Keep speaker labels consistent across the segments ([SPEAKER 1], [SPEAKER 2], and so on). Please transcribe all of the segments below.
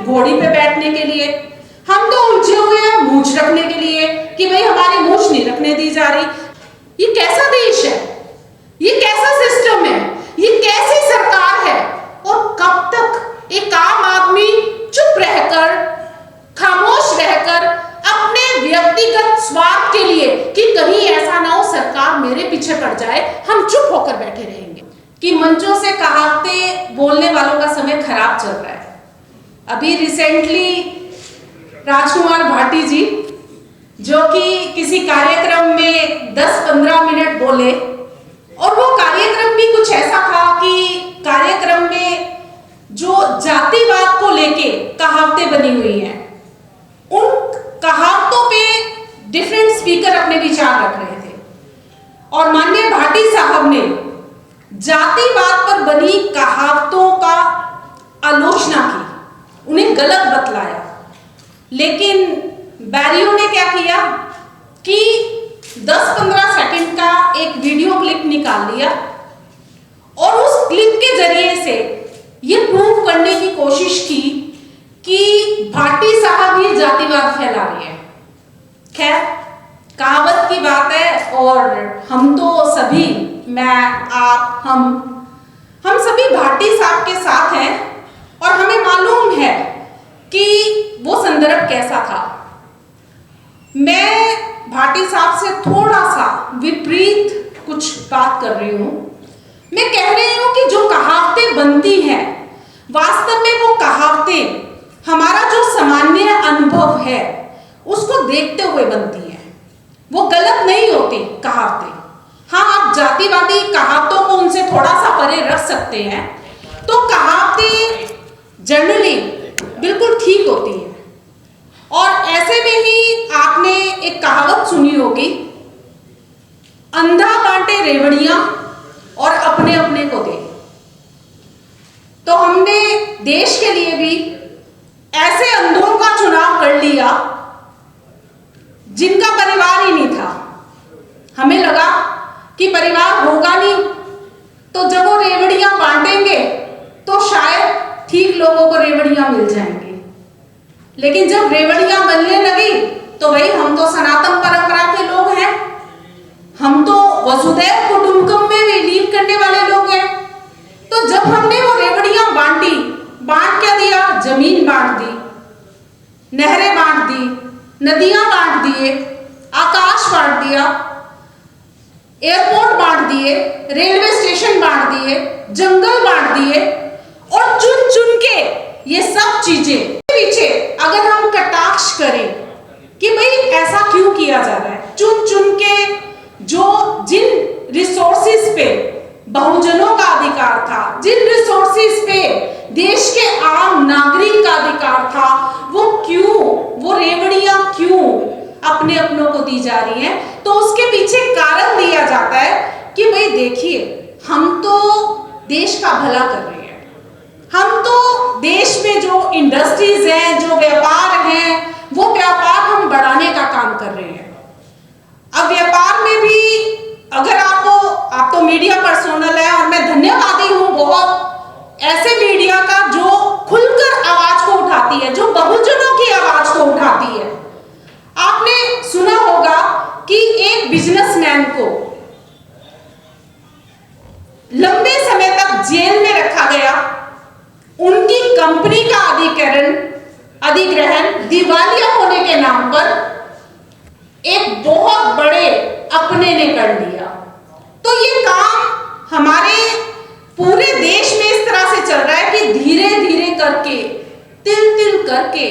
[SPEAKER 1] घोड़ी पे बैठने के लिए, हम तो उलझे हुए हैं मूंछ रखने के लिए कि भाई हमारी मूंछ नहीं रखने दी जा रही। ये कैसा देश है? ये कैसा सिस्टम है? ये कैसी सरकार है? और कब तक एक आम आदमी चुप रहकर, खामोश रहकर अपने व्यक्तिगत स्वार्थ के लिए कि कहीं ऐसा ना हो सरकार मेरे पीछे पड़ जाए, हम चुप होकर बैठे रहेंगे? कि मंचों से कहावतें बोलने वालों का समय खराब चल रहा है। अभी रिसेंटली राजकुमार भाटी जी जो कि किसी कार्यक्रम में 10-15 मिनट बोले और वो कार्यक्रम भी कुछ ऐसा था कि कार्यक्रम में जो जातिवाद को लेके कहावतें बनी हुई हैं, उन कहावतों पे डिफरेंट स्पीकर अपने विचार रख रहे थे और माननीय भाटी साहब ने जातिवाद पर बनी कहावतों का आलोचना की, उन्हें गलत बतलाया। लेकिन बैरियो ने क्या किया कि 10-15 सेकंड का एक वीडियो क्लिप निकाल लिया और उस क्लिप के जरिए से ये प्रूव करने की कोशिश की कि भाटी साहब ये जातिवाद फैला रहे हैं। खैर, कहावत की बात है और हम तो सभी, मैं, आप, हम सभी भाटी साहब के साथ हैं और हमें मालूम है कि वो संदर्भ कैसा था। मैं भाटी साहब से थोड़ा सा विपरीत कुछ बात कर रही हूं। मैं कह रही हूं कि जो कहावतें बनती हैं, वास्तव में वो कहावतें हमारा जो सामान्य अनुभव है उसको देखते हुए बनती हैं। वो गलत नहीं होती कहावतें। हाँ, आप जातिवादी कहावतों को उनसे थोड़ा सा परे रख सकते हैं, तो कहावतें जनरली बिल्कुल ठीक होती हैं। और ऐसे में ही आपने एक कहावत सुनी होगी, अंधा बांटे रेवड़ियां और अपने अपने को दे। तो हमने देश के लिए भी ऐसे अंधों का चुनाव कर लिया जिनका परिवार ही नहीं था। हमें लगा कि परिवार होगा नहीं, तो जब वो रेवड़ियां बांटेंगे तो शायद ठीक लोगों को रेवड़ियां मिल जाएंगी। लेकिन जब रेवड़ियां बनने लगी तो भाई हम तो सनातन परंपरा के लोग हैं, हम तो वसुधैव कुटुंबकम में बिलीव करने वाले लोग हैं। तो जब हमने वो रेवड़ियां बांटी, बांट क्या दिया? जमीन बांट दी, नहरें बांट दी, नदियां बांट दिए, आकाश बांट दिया, एयरपोर्ट बांट दिए, रेलवे स्टेशन बांट दिए, जंगल बांट दिए और चुन चुन के ये सब चीजें पीछे अगर हम कटाक्ष करें कि भाई ऐसा क्यों किया जा रहा है, चुन चुन के जिन रिसोर्सेज पे बहुजनों का अधिकार था, जिन रिसोर्सेज पे देश के आम नागरिक का अधिकार था, वो रेवड़ियां क्यों अपने अपनों को दी जा रही हैं? तो उसके पीछे कारण दिया जाता है कि भाई देखिए, हम तो देश का भला कर रहे हैं, हम तो देश में जो इंडस्ट्रीज हैं, जो व्यापार हैं, वो व्यापार हम बढ़ाने का काम कर रहे हैं। अब व्यापार में भी अगर आप तो मीडिया पर्सोनल है और मैं धन्यवादी हूं बहुत ऐसे मीडिया का जो खुलकर आवाज को उठाती है, जो बहुजनों की आवाज को उठाती है। आपने सुना होगा कि एक बिजनेसमैन को लंबे समय तक जेल में रखा गया, उनकी कंपनी का अधिग्रहण दिवालिया होने के नाम पर एक बहुत बड़े अपने ने कर लिया। तो ये काम हमारे पूरे देश में इस तरह से चल रहा है कि धीरे धीरे करके, तिल तिल करके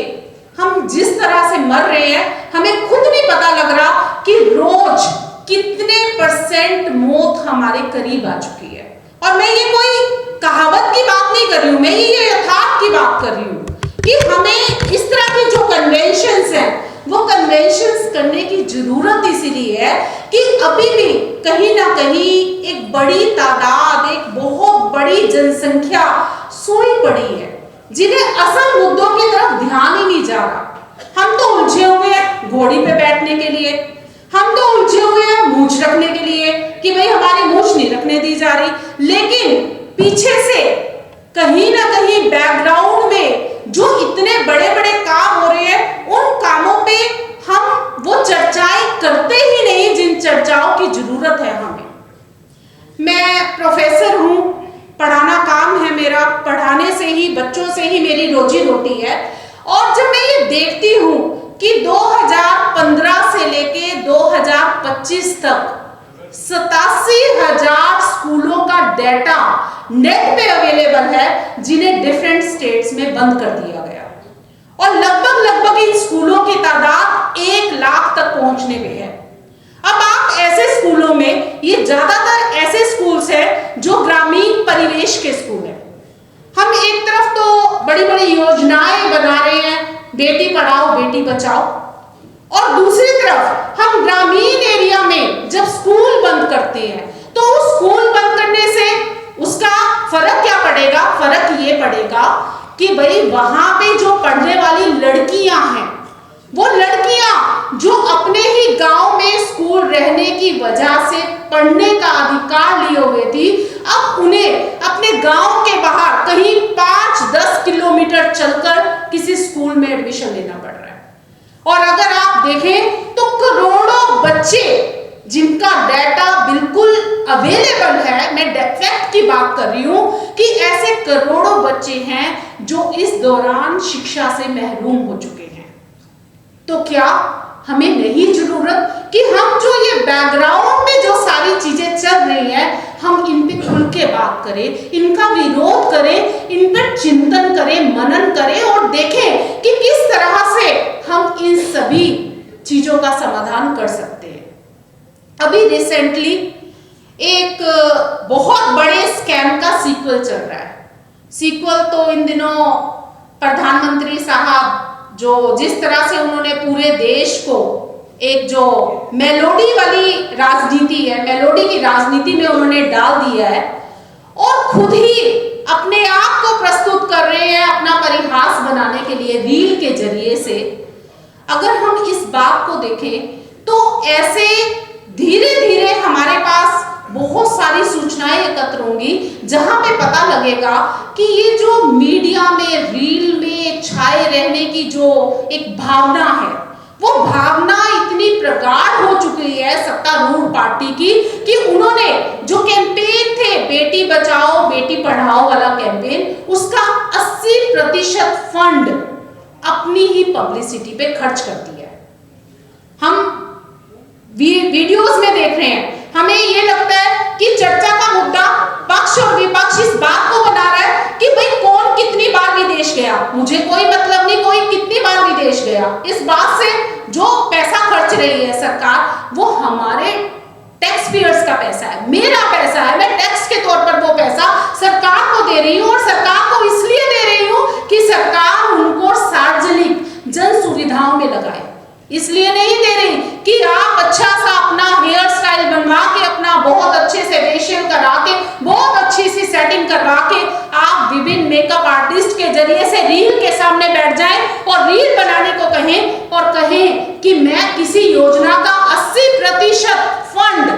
[SPEAKER 1] हम जिस तरह से मर रहे हैं, हमें खुद नहीं पता लग रहा कि रोज कितने % मौत हमारे करीब आ चुकी है। और मैं ये कोई कहावत की बात नहीं कर रही हूं, मैं ये यथार्थ की बात कर रही हूं कि हमें इस तरह की जो कन्वेंशंस हैं, वो कन्वेंशंस करने की जरूरत इसीलिए है कि अभी भी कहीं ना कहीं एक बड़ी तादाद, एक बहुत बड़ी जनसंख्या सोई पड़ी है जिन्हें असल मुद्दों की तरफ ध्यान ही नहीं जा रहा। हम तो उलझे हुए हैं घोड़ी पे बैठने के लिए, हम तो उलझे हुए हैं मूंछ रखने के लिए कि भाई हमारी मूंछ नहीं रखने दी जा रही। लेकिन पीछे से कहीं ना कहीं बैकग्राउंड में जो इतने ही मेरी रोजी रोटी है। और जब मैं ये देखती हूँ कि 2015 से लेके 2025 तक 87,000 स्कूलों का डेटा नेट पे अवेलेबल है, जिन्हें डिफरेंट स्टेट्स में बंद कर दिया गया, और लगभग इन स्कूलों की तादाद 1 लाख तक पहुंचने में है। अब आप ऐसे स्कूलों में, ये ज्यादातर ऐसे स्कूल्स हैं जो ग्रामीण परिवेश के स्कूल हैं। हम एक तरफ तो बड़ी योजनाएं बना रहे हैं, बेटी पढ़ाओ बेटी बचाओ, और दूसरी तरफ हम ग्रामीण एरिया में जब स्कूल बंद करते हैं तो उस स्कूल बंद करने से उसका फर्क क्या पड़ेगा? फर्क ये पड़ेगा कि भाई वहां पे जो पढ़ने वाली लड़कियां हैं, वो लड़कियां जो अपने ही गांव में स्कूल रहने की वजह से पढ़ने का अधिकार लिए हुए थी, अब उन्हें अपने गांव के बाहर कहीं 5-10 किलोमीटर चलकर किसी स्कूल में एडमिशन लेना पड़ रहा है। और अगर आप देखें तो करोड़ों बच्चे जिनका डाटा बिल्कुल अवेलेबल है, मैं फैक्ट की बात कर रही हूं कि ऐसे करोड़ों बच्चे हैं जो इस दौरान शिक्षा से महरूम हो चुके हैं। तो क्या हमें नहीं जरूरत कि हम जो ये बैकग्राउंड में जो सारी चीजें चल रही हैं, हम इन पे खुल के बात करें, इनका विरोध करें, इन पर चिंतन करें, मनन करें और देखें कि किस तरह से हम इन सभी चीजों का समाधान कर सकते हैं। अभी रिसेंटली एक बहुत बड़े स्कैम का सीक्वल चल रहा है। सीक्वल तो इन दिनों प्रधानमंत्री साहब जो जिस तरह से उन्होंने पूरे देश को एक जो मेलोडी वाली राजनीति है, मेलोडी की राजनीति में उन्होंने डाल दिया है, और खुद ही अपने आप को प्रस्तुत कर रहे हैं अपना परिहास बनाने के लिए रील के जरिए से। अगर हम इस बात को देखें तो ऐसे धीरे धीरे हमारे पास बहुत सारी सूचनाएं एकत्र होंगी जहां पे पता लगेगा कि ये जो मीडिया में रील में छाए रहने की जो एक भावना है, वो भावना इतनी प्रगाढ़ हो चुकी है सत्तारूढ़ पार्टी की कि उन्होंने जो कैंपेन थे बेटी बचाओ बेटी पढ़ाओ वाला कैंपेन, उसका 80% फंड अपनी ही पब्लिसिटी पे खर्च कर दिया है। हम वीडियोस में देख रहे हैं, हमें ये लगता है कि चर्चा का मुद्दा पक्ष और विपक्ष इस बात को बना रहा है कि भाई कौन कितनी बार विदेश गया, मुझे कोई मतलब नहीं कोई कितनी बार विदेश गया। इस बात से जो पैसा खर्च रही है सरकार, वो हमारे टैक्स पेयर्स का पैसा है, मेरा पैसा है। मैं टैक्स के तौर पर वो पैसा सरकार को दे रही हूँ, और सरकार को इसलिए दे रही हूँ कि सरकार उनको सार्वजनिक जन सुविधाओं में लगाए। इसलिए नहीं दे रही कि आप अच्छा सा अपना हेयर स्टाइल बनवा के, अपना बहुत अच्छे से फेशियल करा के, बहुत अच्छी सी सेटिंग करवा के आप विभिन्न मेकअप आर्टिस्ट के जरिए से रील के सामने बैठ जाएं और रील बनाने को कहें और कहें कि मैं किसी योजना का 80% फंड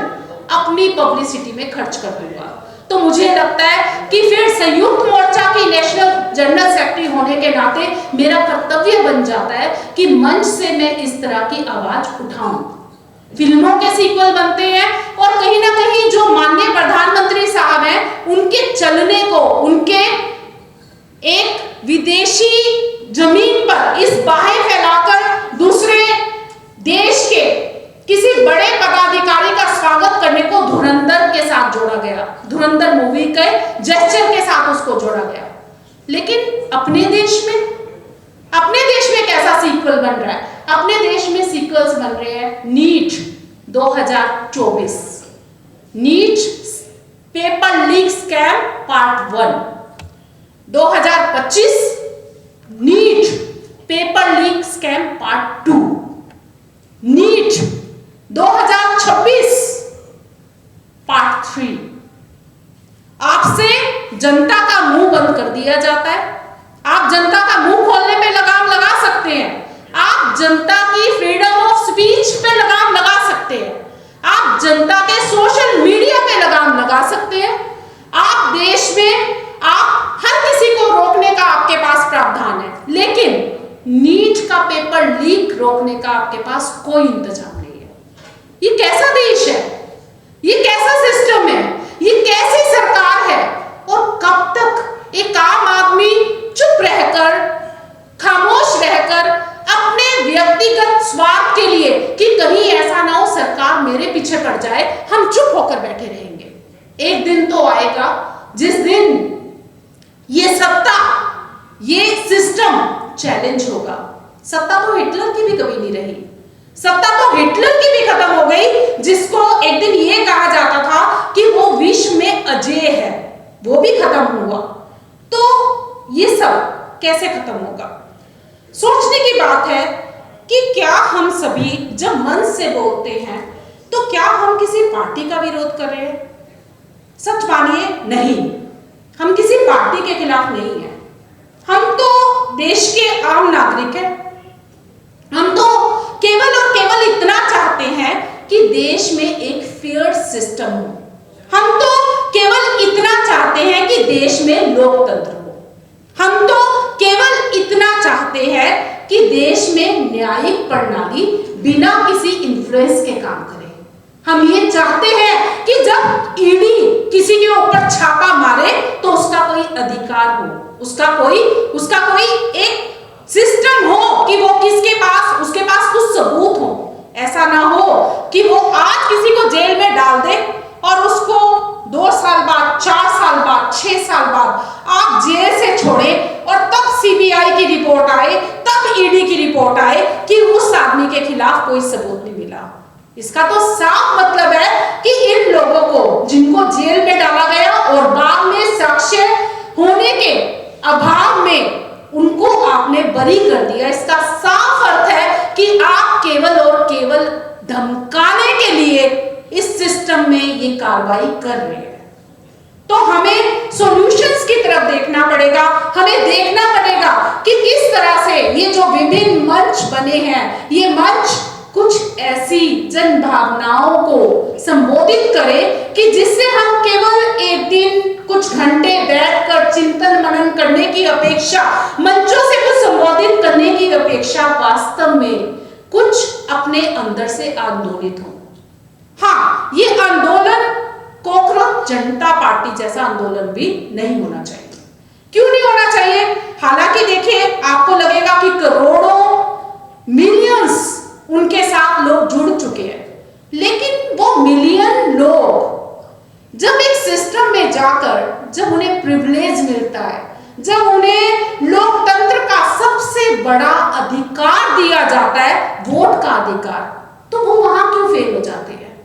[SPEAKER 1] अपनी पब्लिसिटी में खर्च कर दूंगा। तो मुझे लगता है कि फिर संयुक्त मोर्चा की नेशनल जनरल सेक्रेटरी होने के नाते मेरा कर्तव्य बन जाता है कि मंच से मैं इस तरह की आवाज उठाऊं। फिल्मों के सीक्वल बनते हैं और कहीं ना कहीं जो माननीय प्रधानमंत्री साहब हैं, उनके चलने को, उनके एक विदेशी जमीन पर इस बाहें फैलाकर दूसरे देश के किसी बड़े पदाधिकारी का स्वागत करने को धुरंधर के साथ जोड़ा गया, धुरंधर मूवी के जेस्चर के साथ उसको जोड़ा गया। लेकिन अपने देश में कैसा सीक्वल बन रहा है? अपने देश में सीक्वल्स बन रहे हैं NEET 2024, NEET paper leak scam part 1, 2025 NEET paper leak scam part 2, NEET 2026 part 3। आपसे जनता का मुंह बंद कर दिया जाता है। आप जनता का मुंह खोलने पे लगाम लगा सकते हैं, आप जनता की फ्रीडम ऑफ स्पीच पे लगाम लगा सकते हैं, आप जनता के सोशल मीडिया पे लगाम लगा सकते हैं। आप देश में आप हर किसी को रोकने का आपके पास प्रावधान है, लेकिन नीट का पेपर लीक रोकने का आपके पास कोई इंतजाम नहीं है। ये कैसा देश है? ये कैसा सिस्टम है? ये कैसी सरकार है? और कब तक एक आम आदमी चुप रह चैलेंज होगा। सत्ता तो हिटलर की भी कभी नहीं रही, सत्ता तो हिटलर की भी खत्म हो गई, जिसको एक दिन ये कहा जाता था कि वो विश्व में अजेय है, वो भी खत्म हुआ। तो ये सब कैसे खत्म होगा? सोचने की बात है कि क्या हम सभी जब मन से बोलते हैं तो क्या हम किसी पार्टी का विरोध कर रहे हैं? सच मानिए, नहीं, हम किसी पार्टी के खिलाफ नहीं है। हम तो देश के आम नागरिक हैं। हम तो केवल और केवल इतना चाहते हैं कि देश में एक फेयर सिस्टम हो। हम तो केवल इतना चाहते हैं कि देश में लोकतंत्र हो। हम तो केवल इतना चाहते हैं कि देश में न्यायिक प्रणाली बिना किसी इन्फ्लुएंस के काम करे। हम ये चाहते हैं कि जब ईडी किसी के ऊपर छापा मारे तो उसका कोई अधिकार हो, उसका कोई एक सिस्टम हो कि वो उसके पास कुछ सबूत हो। ऐसा ना हो कि वो आज किसी को जेल में डाल दे और उसको 2 साल बाद, 4 साल बाद, 6 साल बाद आप जेल से छोड़े और तब सीबीआई की रिपोर्ट आए, तब ईडी की रिपोर्ट आए कि उस आदमी के खिलाफ कोई सबूत नहीं मिला। इसका तो साफ मतलब है कि इन लोगों को, जिनको जेल में डाला गया और बाद में साक्ष्य होने के अभाव में उनको आपने बरी कर दिया, इसका साफ अर्थ है कि आप केवल और केवल धमकाने के लिए इस सिस्टम में ये कार्रवाई कर रहे हैं। तो हमें सॉल्यूशंस की तरफ देखना पड़ेगा। हमें देखना पड़ेगा कि किस तरह से ये जो विभिन्न मंच बने हैं, ये मंच कुछ ऐसी जन भावनाओं को संबोधित करें कि जिससे हम केवल एक दिन कुछ घंटे बैठकर चिंतन मनन करने की अपेक्षा, मंचों से कुछ संबोधित करने की अपेक्षा वास्तव में कुछ अपने अंदर से आंदोलित हो। हाँ, ये आंदोलन कॉकरोच जनता पार्टी जैसा आंदोलन भी नहीं होना चाहिए। क्यों नहीं होना चाहिए? हालांकि देखिए, आपको लगेगा कि करोड़ों, मिलियंस उनके साथ लोग जुड़ चुके हैं, लेकिन वो मिलियन लोग जब एक सिस्टम में जाकर, जब उन्हें प्रिविलेज मिलता है, जब उन्हें लोकतंत्र का सबसे बड़ा अधिकार दिया जाता है, वोट का अधिकार, तो वो वहां क्यों फेल हो जाते हैं?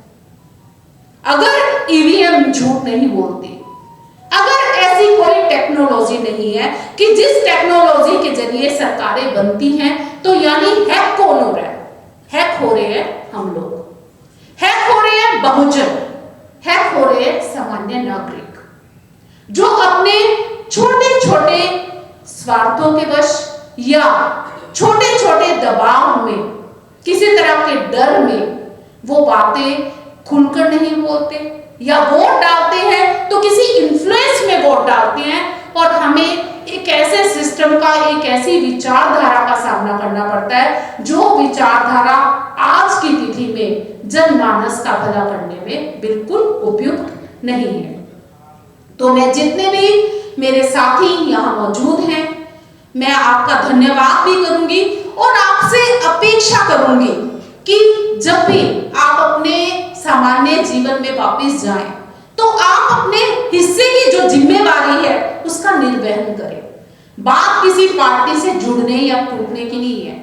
[SPEAKER 1] अगर ईवीएम झूठ नहीं बोलती, अगर ऐसी कोई टेक्नोलॉजी नहीं है कि जिस टेक्नोलॉजी के जरिए सरकारें बनती हैं, तो यानी हैक कौन हो रहा है? हैक हो रहे हैं हम लोग, हैक हो रहे हैं बहुजन, हैक हो रहे हैं सामान्य नागरिक, जो अपने छोटे छोटे स्वार्थों के वश या छोटे छोटे दबाव में, किसी तरह के डर में वो बातें खुलकर नहीं बोलते, या वोट डालते हैं तो किसी इन्फ्लुएंस में वोट डालते हैं, और हमें एक ऐसे सिस्टम का, एक ऐसी विचारधारा का सामना करना पड़ता है जो विचारधारा आज की तिथि में जनमानस का भला करने में बिल्कुल उपयुक्त नहीं है। तो मैं, जितने भी मेरे साथी यहाँ मौजूद हैं, मैं आपका धन्यवाद भी करूंगी और आपसे अपेक्षा करूंगी कि जब भी आप अपने सामान्य जीवन में वापस जाएं, तो आप अपने हिस्से की जो जिम्मेवारी है उसका निर्वहन करें। बात किसी पार्टी से जुड़ने या टूटने की नहीं है,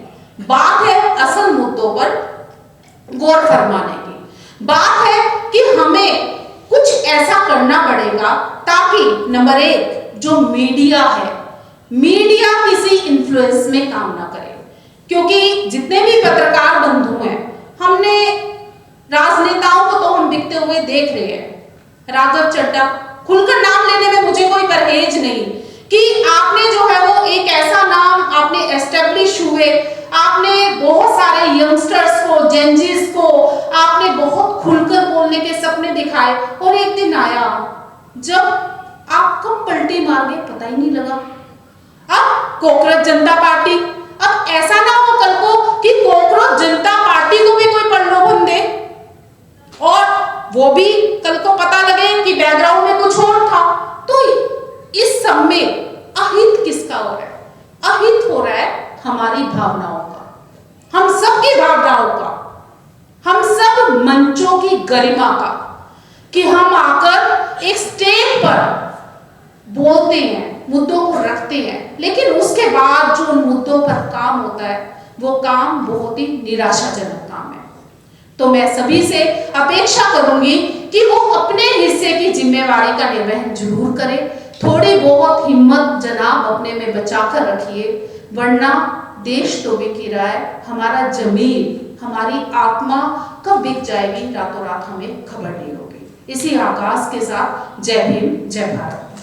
[SPEAKER 1] बात है असल मुद्दों पर गौर फरमाने की। बात है कि हमें कुछ ऐसा करना पड़ेगा ताकि नंबर 1, जो मीडिया है, मीडिया किसी इन्फ्लुएंस में काम ना करे। क्योंकि जितने भी पत्रकार बंधु हैं, हमने राजनेताओं को तो हम बिकते हुए देख रहे हैं। राघव चड्ढा, खुलकर नाम लेने में मुझे कोई परहेज नहीं कि आपने जो है वो एक ऐसा नाम आपने एस्टेब्लिश हुए, आपने बहुत सारे यंगस्टर्स को, जेनजीज को आपने बहुत खुलकर बोलने के सपने दिखाए, और एक दिन आया जब आप कब पलटी मार गए पता ही नहीं लगा। अब कॉकरोच जनता पार्टी, अब ऐसा ना हो कल को कि कॉकरोच जनता पार्टी को भी कोई प्रलोभन दे और वो भी कल को पता लगे कि बैकग्राउंड में कुछ और था। तो इस सब में अहित किसका हो रहा है? अहित हो रहा है हमारी भावनाओं का, हम सब की भावनाओं का, हम सब मंचों की गरिमा का, कि हम आकर एक स्टेज पर बोलते हैं, मुद्दों को रखते हैं, लेकिन उसके बाद जो उन मुद्दों पर काम होता है वो काम बहुत ही निराशाजनक काम है। तो मैं सभी से अपेक्षा करूंगी कि वो अपने हिस्से की जिम्मेवारी का निर्वहन जरूर करें। थोड़ी बहुत हिम्मत जनाब अपने में बचा कर रखिए, वरना देश तो बिक ही रहा है, हमारा जमीन, हमारी आत्मा कब बिक जाएगी रातों रात हमें खबर नहीं होगी। इसी आगाज के साथ जय भीम, जय भारत।